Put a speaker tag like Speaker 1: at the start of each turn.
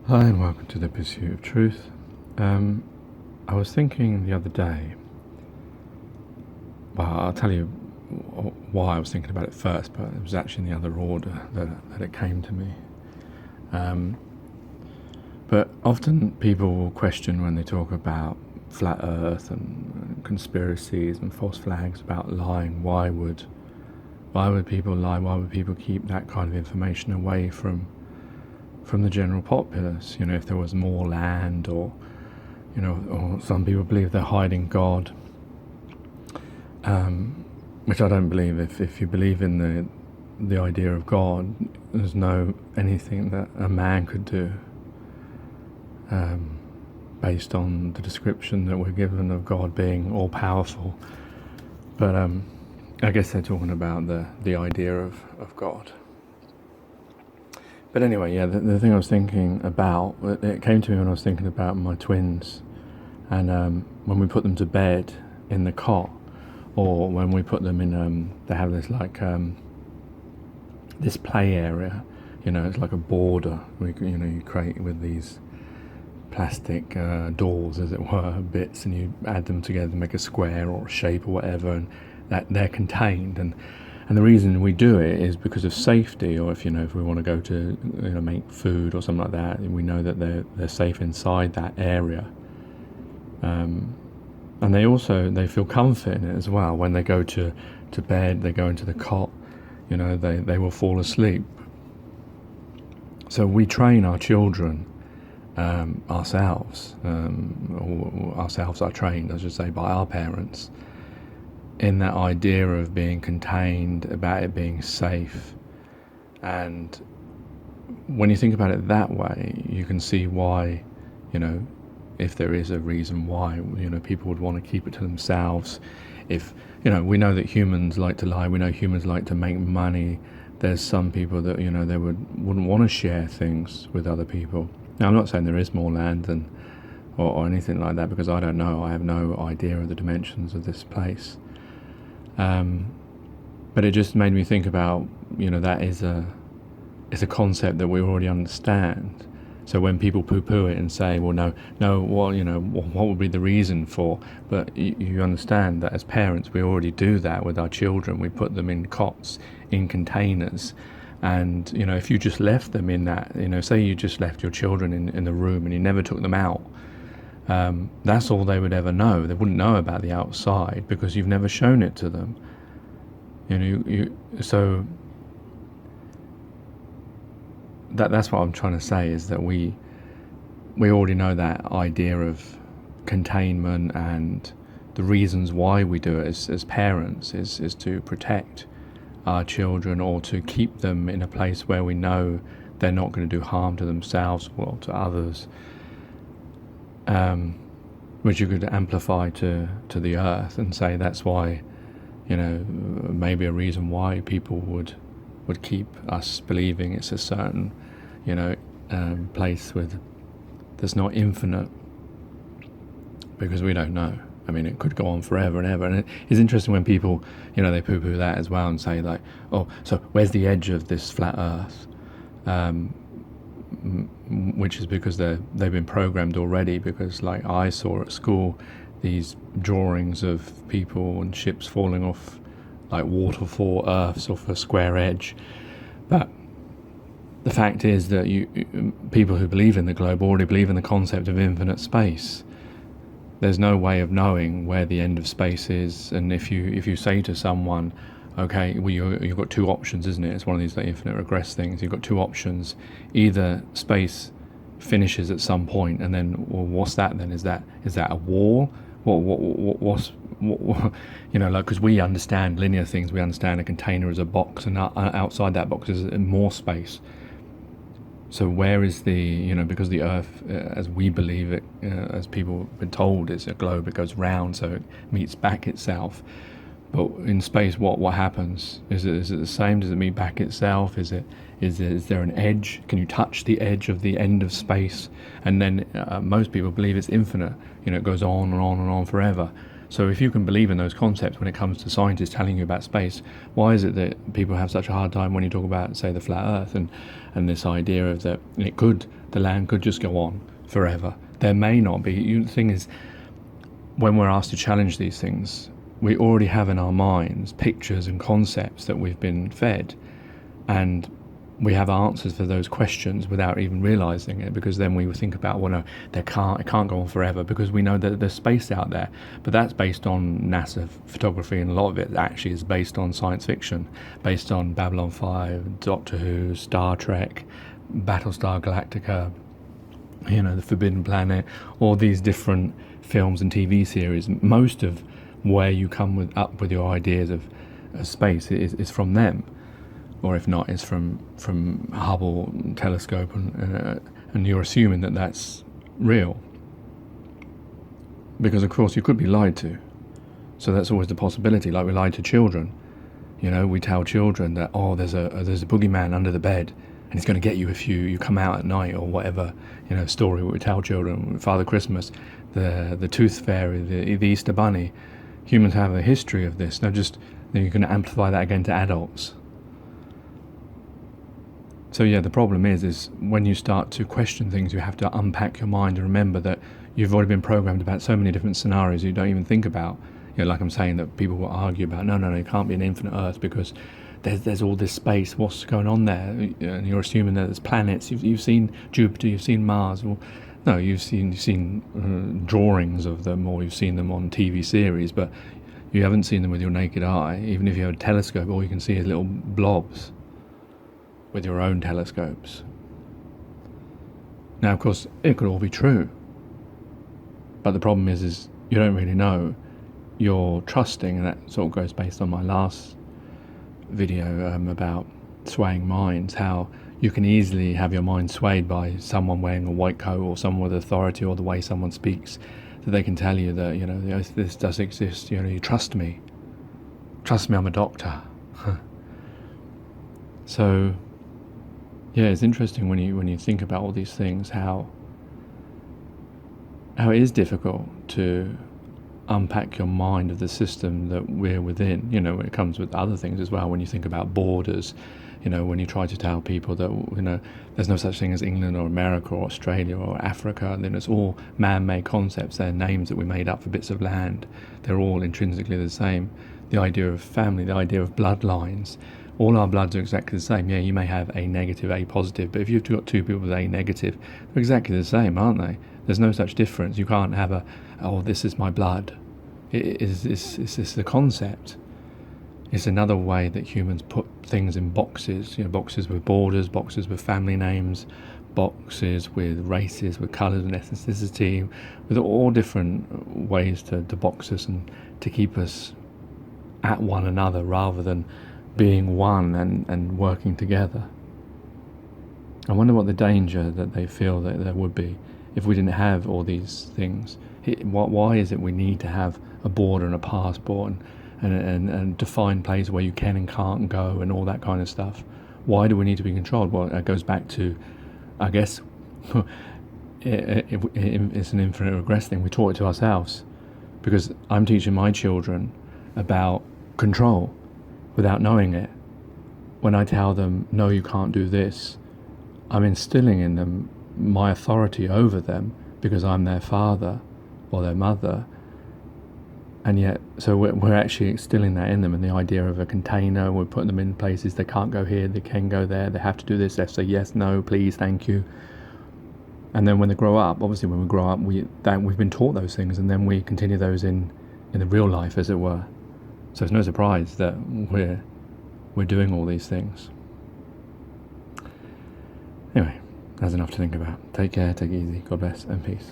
Speaker 1: Hi and welcome to the Pursuit of Truth. I was thinking the other day, well, I'll tell you why I was thinking about it first, but it was actually in the other order that it came to me. But often people will question when they talk about flat earth and conspiracies and false flags about lying. Why would people lie? Why would people keep that kind of information away from the general populace? If there was more land, or or some people believe they're hiding God, which I don't believe. If you believe in the idea of God, there's no anything that a man could do based on the description that we're given of God being all powerful. But I guess they're talking about the idea of God. But anyway, yeah, the thing I was thinking about, it came to me when I was thinking about my twins, and when we put them to bed in the cot, or when we put them in, they have this this play area, it's like a border, you create with these plastic doors, as it were, bits, and you add them together to make a square or a shape or whatever, and that they're contained. And the reason we do it is because of safety, or if we want to go to make food or something like that, we know that they're safe inside that area. And they feel comfort in it as well. When they go to bed, they go into the cot, they will fall asleep. So we train our children ourselves, or ourselves are trained, I should say, by our parents, in that idea of being contained, about it being safe. And when you think about it that way, you can see why, if there is a reason why, people would want to keep it to themselves. If, we know that humans like to lie, we know humans like to make money. There's some people that, they wouldn't want to share things with other people. Now, I'm not saying there is more land than, or anything like that, because I don't know. I have no idea of the dimensions of this place. But it just made me think about, that is it's a concept that we already understand. So when people poo-poo it and say, well, no, well, what would be the reason for? But you understand that as parents, we already do that with our children. We put them in cots, in containers. And, if you just left them in that, say you just left your children in the room and you never took them out, that's all they would ever know. They wouldn't know about the outside because you've never shown it to them. So that's what I'm trying to say, is that we already know that idea of containment, and the reasons why we do it as parents is to protect our children, or to keep them in a place where we know they're not going to do harm to themselves or to others. Which you could amplify to the earth and say that's why, maybe a reason why people would keep us believing it's a certain, place that's not infinite, because we don't know. I mean, it could go on forever and ever. And it's interesting when people, they poo-poo that as well and say like, oh, so where's the edge of this flat earth? Which is because they've been programmed already, because like I saw at school these drawings of people and ships falling off like waterfall earths off a square edge. But the fact is that people who believe in the globe already believe in the concept of infinite space. There's no way of knowing where the end of space is. And if you say to someone, okay, well, you've got two options, isn't it? It's one of these like infinite regress things. You've got two options. Either space finishes at some point, and then, well, what's that then? Is that a wall? What's like, because we understand linear things. We understand a container as a box, and outside that box is more space. So where is because the Earth, as we believe it, as people have been told, is a globe. It goes round, so it meets back itself. But in space, what happens? Is it the same? Does it meet back itself? Is there an edge? Can you touch the edge of the end of space? And then most people believe it's infinite. It goes on and on and on forever. So if you can believe in those concepts when it comes to scientists telling you about space, why is it that people have such a hard time when you talk about, say, the flat Earth and this idea of that the land could just go on forever? There may not be. The thing is, when we're asked to challenge these things, we already have in our minds pictures and concepts that we've been fed, and we have answers for those questions without even realizing it, because then we think about, well, no, it can't go on forever, because we know that there's space out there. But that's based on NASA photography, and a lot of it actually is based on science fiction, based on Babylon 5, Doctor Who, Star Trek, Battlestar Galactica, the Forbidden Planet, all these different films and TV series. Most of where you come up with your ideas of space is from them. Or if not, it's from Hubble telescope, and you're assuming that that's real. Because of course you could be lied to. So that's always the possibility. Like we lied to children. We tell children that, oh, there's a boogeyman under the bed, and he's going to get you if you come out at night, or whatever. Story we tell children. Father Christmas, the Tooth Fairy, the Easter Bunny. Humans have a history of this. Now you're going to amplify that again to adults. So yeah, the problem is when you start to question things, you have to unpack your mind and remember that you've already been programmed about so many different scenarios you don't even think about. Like I'm saying, that people will argue about, no, it can't be an infinite Earth because there's all this space. What's going on there? And you're assuming that there's planets. You've seen Jupiter, you've seen Mars. Well, no, you've seen drawings of them, or you've seen them on TV series, but you haven't seen them with your naked eye. Even if you have a telescope, all you can see is little blobs with your own telescopes. Now, of course, it could all be true, but the problem is you don't really know. You're trusting, and that sort of goes based on my last video about swaying minds, how you can easily have your mind swayed by someone wearing a white coat, or someone with authority, or the way someone speaks, that they can tell you that, this does exist, you trust me, I'm a doctor. So yeah, it's interesting when you think about all these things, how it is difficult to unpack your mind of the system that we're within. When it comes with other things as well. When you think about borders, when you try to tell people that there's no such thing as England or America or Australia or Africa, then it's all man-made concepts. They're names that we made up for bits of land. They're all intrinsically the same. The idea of family, the idea of bloodlines. All our bloods are exactly the same. Yeah, you may have A negative, A positive, but if you've got two people with A negative, they're exactly the same, aren't they? There's no such difference. You can't have this is my blood. It's the concept. It's another way that humans put things in boxes. Boxes with borders, boxes with family names, boxes with races, with colours and ethnicity, with all different ways to box us and to keep us at one another rather than being one and working together. I wonder what the danger that they feel that there would be if we didn't have all these things. Why is it we need to have a border and a passport and define places where you can and can't go and all that kind of stuff? Why do we need to be controlled? Well, it goes back to, I guess, it's an infinite regress thing. We taught it to ourselves, because I'm teaching my children about control without knowing it. When I tell them, no, you can't do this, I'm instilling in them my authority over them because I'm their father or their mother. And yet, so we're actually instilling that in them, and the idea of a container, we're putting them in places they can't go here, they can go there, they have to do this, they have to say yes, no, please, thank you. And then when they grow up, obviously when we grow up, we've been taught those things, and then we continue those in the real life, as it were. So it's no surprise that we're doing all these things. Anyway, that's enough to think about. Take care, take it easy, God bless, and peace.